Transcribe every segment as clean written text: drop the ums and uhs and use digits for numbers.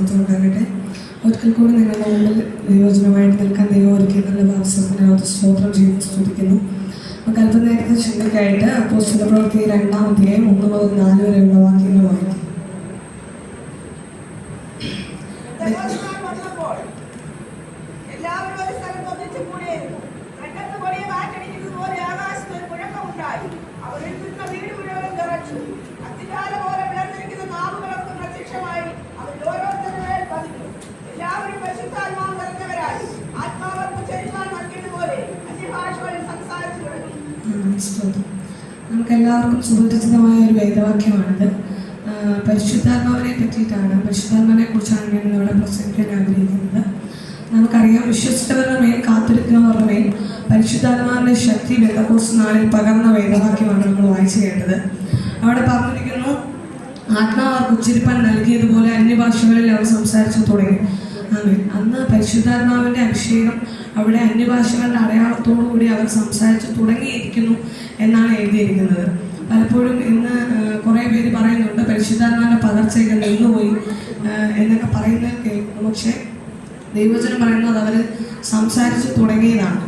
ഉണ്ടാകട്ടെ. ഒരിക്കൽ കൂടി നിങ്ങളുടെ മുമ്പിൽ ദൈവവചനമായിട്ട് നിൽക്കാൻ ദൈവം ഒരുക്കിയ നല്ല അവസരത്തിനകത്ത് സ്തോത്രം ചെയ്ത് സ്തുതിക്കുന്നു. അല്പനേരത്തെ ചിന്തയ്ക്കായിട്ട് അപ്പോസ്തല പ്രവൃത്തി 2-ാം അധ്യായം 1 മുതൽ 4 വരെയുള്ള വാക്യങ്ങൾ വായിക്കും. നമുക്കെല്ലാവർക്കും സുപരിചിതമായ ഒരു വേദവാക്യമാണിത്. പരിശുദ്ധാത്മാവിനെ പറ്റിയിട്ടാണ്, പരിശുദ്ധാത്മാവിനെ കുറിച്ചാണ് ഞാൻ ഇവിടെ പ്രസംഗിക്കാൻ ആഗ്രഹിക്കുന്നത്. നമുക്കറിയാം, വിശ്വസിച്ചവരുടെ മേൽ കാത്തിരിക്കുന്നവരുടെ മേൽ പരിശുദ്ധാത്മാവിൻ്റെ ശക്തി പെന്തക്കോസ്ത് നാളിൽ പകർന്ന വേദവാക്യമാണ് നമ്മൾ വായിച്ചു കേട്ടത്. അവിടെ പറഞ്ഞിരിക്കുന്നു, ആത്മാവ് അവർക്ക് ഉച്ചരിപ്പാൻ നൽകിയതുപോലെ അന്യഭാഷകളിൽ അവർ സംസാരിച്ചു തുടങ്ങി. അന്ന് പരിശുദ്ധാത്മാവിൻ്റെ അഭിഷേകം അവിടെ അന്യഭാഷകളുടെ അടയാളത്തോടുകൂടി അവർ സംസാരിച്ചു തുടങ്ങിയിരിക്കുന്നു എന്നാണ് എഴുതിയിരിക്കുന്നത്. പലപ്പോഴും ഇന്ന് കുറേ പേര് പറയുന്നുണ്ട് പരിശുദ്ധാത്മാവിൻ്റെ പകർച്ചയൊക്കെ നിന്നുപോയി എന്നൊക്കെ പറയുന്നത് കേൾക്കുന്നു. പക്ഷേ ദൈവവചനം പറയുന്നത് അവർ സംസാരിച്ചു തുടങ്ങിയതാണ്.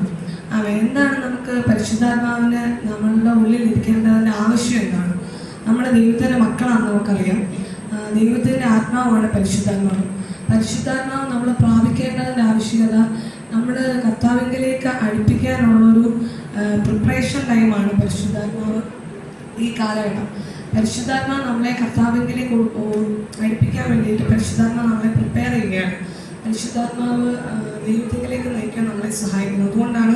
എന്താണ് നമുക്ക് പരിശുദ്ധാത്മാവിന് നമ്മളുടെ ഉള്ളിൽ ഇരിക്കേണ്ടതിൻ്റെ ആവശ്യം എന്താണ്? നമ്മുടെ ദൈവത്തിൻ്റെ മക്കളാണെന്ന് നമുക്കറിയാം. ദൈവത്തിൻ്റെ ആത്മാവാണ് പരിശുദ്ധാത്മാവ്. പരിശുദ്ധാത്മാവ് നമ്മൾ പ്രാപിക്കേണ്ടതിൻ്റെ ആവശ്യകത നമ്മൾ കർത്താവിലേക്ക് അടുപ്പിക്കാനുള്ളൊരു പ്രിപ്പറേഷൻ ടൈമാണ് പരിശുദ്ധാത്മാവ്. ഈ കാലഘട്ടം പരിശുദ്ധാത്മാവ് നമ്മളെ കർത്താവിലേക്ക് അടുപ്പിക്കാൻ വേണ്ടിയിട്ട് പരിശുദ്ധാത്മാവ് നമ്മളെ പ്രിപ്പയർ ചെയ്യുകയാണ്. പരിശുദ്ധാത്മാവ് ദൈവത്തിലേക്ക് നയിക്കാൻ നമ്മളെ സഹായിക്കുന്നു. അതുകൊണ്ടാണ്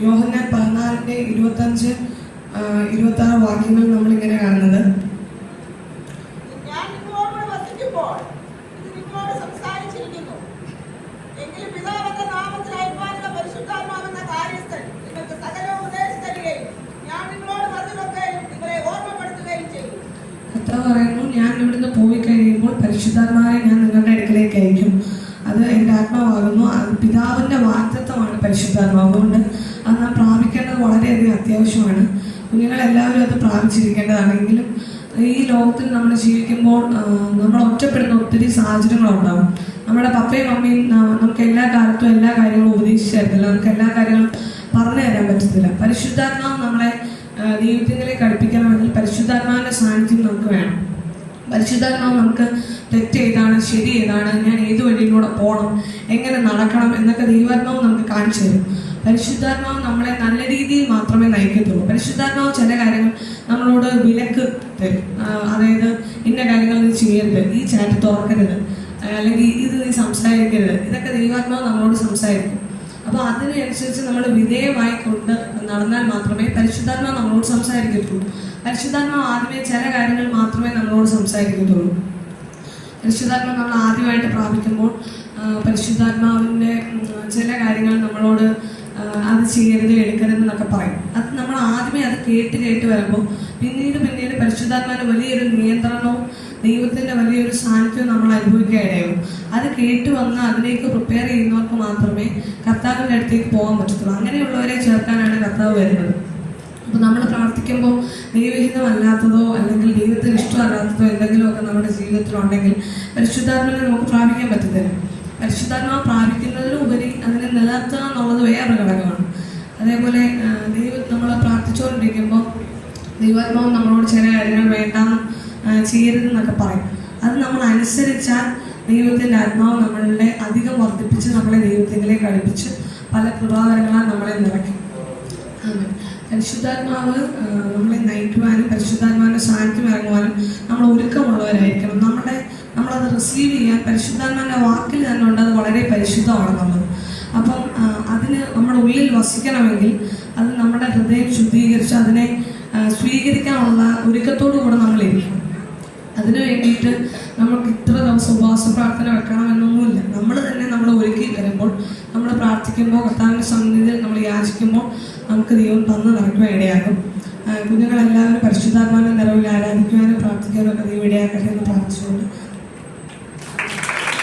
യോഹന്നാൻ 14:25-26 വാക്യങ്ങൾ നമ്മളിങ്ങനെ കാണുന്നത്. പറയുന്നു, ഞാൻ ഇവിടുന്ന് പോയി കഴിയുമ്പോൾ പരിശുദ്ധാത്മാവിനെ ഞാൻ നിങ്ങളുടെ അടുക്കലേക്ക് അയക്കും. അത് എൻ്റെ ആത്മാവാകുന്നു. അത് പിതാവിൻ്റെ വാഗ്ദത്തമാണ് പരിശുദ്ധാത്മാവ്. അതുകൊണ്ട് അത് നാം പ്രാപിക്കേണ്ടത് വളരെയധികം അത്യാവശ്യമാണ്. കുഞ്ഞുങ്ങളെല്ലാവരും അത് പ്രാപിച്ചിരിക്കേണ്ടതാണെങ്കിലും ഈ ലോകത്തിൽ നമ്മൾ ജീവിക്കുമ്പോൾ നമ്മൾ ഒറ്റപ്പെടുന്ന ഒത്തിരി സാഹചര്യങ്ങളുണ്ടാകും. നമ്മുടെ പപ്പയും അമ്മയും നമുക്ക് എല്ലാ കാലത്തും എല്ലാ കാര്യങ്ങളും ഉപദേശിച്ചു തരത്തില്ല, നമുക്ക് എല്ലാ കാര്യങ്ങളും പറഞ്ഞു തരാൻ പറ്റത്തില്ല. പരിശുദ്ധാത്മാവ് നമ്മളെ ദൈവത്തിലേക്ക് അടുപ്പിക്കണമെങ്കിൽ പരിശുദ്ധാത്മാവിൻ്റെ സാന്നിധ്യം നമുക്ക് വേണം. പരിശുദ്ധാത്മാവ് നമുക്ക് തെറ്റ് ഏതാണ്, ശരി ഏതാണ്, ഞാൻ ഏത് വഴിയിലൂടെ പോകണം, എങ്ങനെ നടക്കണം എന്നൊക്കെ ദൈവാത്മാവ് നമുക്ക് കാണിച്ചു തരും. പരിശുദ്ധാത്മാവ് നമ്മളെ നല്ല രീതിയിൽ മാത്രമേ നയിക്കത്തുള്ളൂ. പരിശുദ്ധാത്മാവ് ചില കാര്യങ്ങൾ നമ്മളോട് വിലക്ക് തരും. അതായത് ഇന്ന കാര്യങ്ങൾ നീ ചെയ്യരുത്, ഈ ചാറ്റ് തുറക്കരുത്, അല്ലെങ്കിൽ ഇത് നീ സംസാരിക്കരുത്, ഇതൊക്കെ ദൈവാത്മാവ് നമ്മളോട് സംസാരിക്കും. അപ്പോൾ അതിനനുസരിച്ച് നമ്മൾ വിധേയമായി കൊണ്ട് നടന്നാൽ മാത്രമേ പരിശുദ്ധാത്മാവ് നമ്മളോട് സംസാരിക്കത്തുള്ളൂ. പരിശുദ്ധാത്മാവ് ആദ്യമേ ചില കാര്യങ്ങൾ മാത്രമേ നമ്മളോട് സംസാരിക്കത്തുള്ളൂ. പരിശുദ്ധാത്മാവ് നമ്മൾ ആദ്യമായിട്ട് പ്രാപിക്കുമ്പോൾ പരിശുദ്ധാത്മാവിൻ്റെ ചില കാര്യങ്ങൾ നമ്മളോട് അത് ചെയ്യരുത്, എടുക്കരുത് എന്നൊക്കെ പറയും. അത് നമ്മൾ ആദ്യമേ അത് കേട്ട് വരുമ്പോൾ പിന്നീട് പരിശുദ്ധാത്മാവിൻ്റെ വലിയൊരു നിയന്ത്രണവും ദൈവത്തിൻ്റെ വലിയൊരു സാന്നിധ്യവും നമ്മൾ അനുഭവിക്കാനിടയാകും. അത് കേട്ട് വന്ന് അതിലേക്ക് പ്രിപ്പയർ ചെയ്യുന്നവർക്ക് മാത്രമേ കർത്താവിൻ്റെ അടുത്തേക്ക് പോകാൻ പറ്റത്തുള്ളൂ. അങ്ങനെയുള്ളവരെ ചേർക്കാനാണ് കർത്താവ് വരുന്നത്. അപ്പോൾ നമ്മൾ പ്രാർത്ഥിക്കുമ്പോൾ ദൈവഹിതമല്ലാത്തതോ അല്ലെങ്കിൽ ദൈവത്തിന് ഇഷ്ടമല്ലാത്തതോ എന്തെങ്കിലുമൊക്കെ നമ്മുടെ ജീവിതത്തിലുണ്ടെങ്കിൽ പരിശുദ്ധാത്മാവിനെ നമുക്ക് പ്രാപിക്കാൻ പറ്റത്തില്ല. പരിശുദ്ധാത്മാവ് പ്രാപിക്കുന്നതിനുപരി അതിനെ നിലനിർത്തുക എന്നുള്ളത് വേറൊരു ഘടകമാണ്. അതേപോലെ നമ്മൾ പ്രാർത്ഥിച്ചുകൊണ്ടിരിക്കുമ്പോൾ ദൈവാത്മാവ് നമ്മളോട് ചില കാര്യങ്ങൾ വേണ്ടാന്ന് ചെയ്യരുതെന്നൊക്കെ പറയും. അത് നമ്മൾ അനുസരിച്ചാൽ ദൈവത്തിൻ്റെ ആത്മാവ് നമ്മളുടെ അധികം വർദ്ധിപ്പിച്ച് നമ്മളെ ദൈവത്തിലേക്ക് അടുപ്പിച്ച് പല കൃപാവരങ്ങളാൽ നമ്മളെ നിറയ്ക്കും. പരിശുദ്ധാത്മാവ് നമ്മളെ നയിക്കുവാനും പരിശുദ്ധാത്മാവിൻ്റെ സാന്നിധ്യം ഇറങ്ങുവാനും നമ്മൾ ഒരുക്കമുള്ളവരായിരിക്കണം. നമ്മളത് റിസീവ് ചെയ്യാൻ പരിശുദ്ധാത്മാവിൻ്റെ വാക്കിൽ തന്നെ ഉണ്ട്, അത് വളരെ പരിശുദ്ധമാണെന്നുള്ളത്. അപ്പം അതിന് നമ്മുടെ ഉള്ളിൽ വസിക്കണമെങ്കിൽ അത് നമ്മുടെ ഹൃദയം ശുദ്ധീകരിച്ച് അതിനെ സ്വീകരിക്കാനുള്ള ഒരുക്കത്തോടു കൂടെ നമ്മളിരിക്കണം. അതിനു വേണ്ടിയിട്ട് നമുക്ക് ഇത്ര ദിവസം ഉപവാസ പ്രാർത്ഥന വെക്കണമെന്നൊന്നുമില്ല. നമ്മൾ തന്നെ നമ്മൾ ഒരുക്കി വരുമ്പോൾ, നമ്മൾ പ്രാർത്ഥിക്കുമ്പോൾ, കർത്താവിൻ്റെ സന്നിധിയിൽ നമ്മൾ യാചിക്കുമ്പോൾ നമുക്ക് ദൈവം തന്ന് നടക്കുവാൻ ഇടയാകും. കുഞ്ഞുങ്ങളെല്ലാവരും പരിശുദ്ധാത്മാവിൻ്റെ നിറവിൽ ആരാധിക്കുവാനും പ്രാർത്ഥിക്കാനും ഒക്കെ ദൈവം ഇടയാക്കട്ടെ എന്ന് പ്രാർത്ഥിച്ചുകൊണ്ട്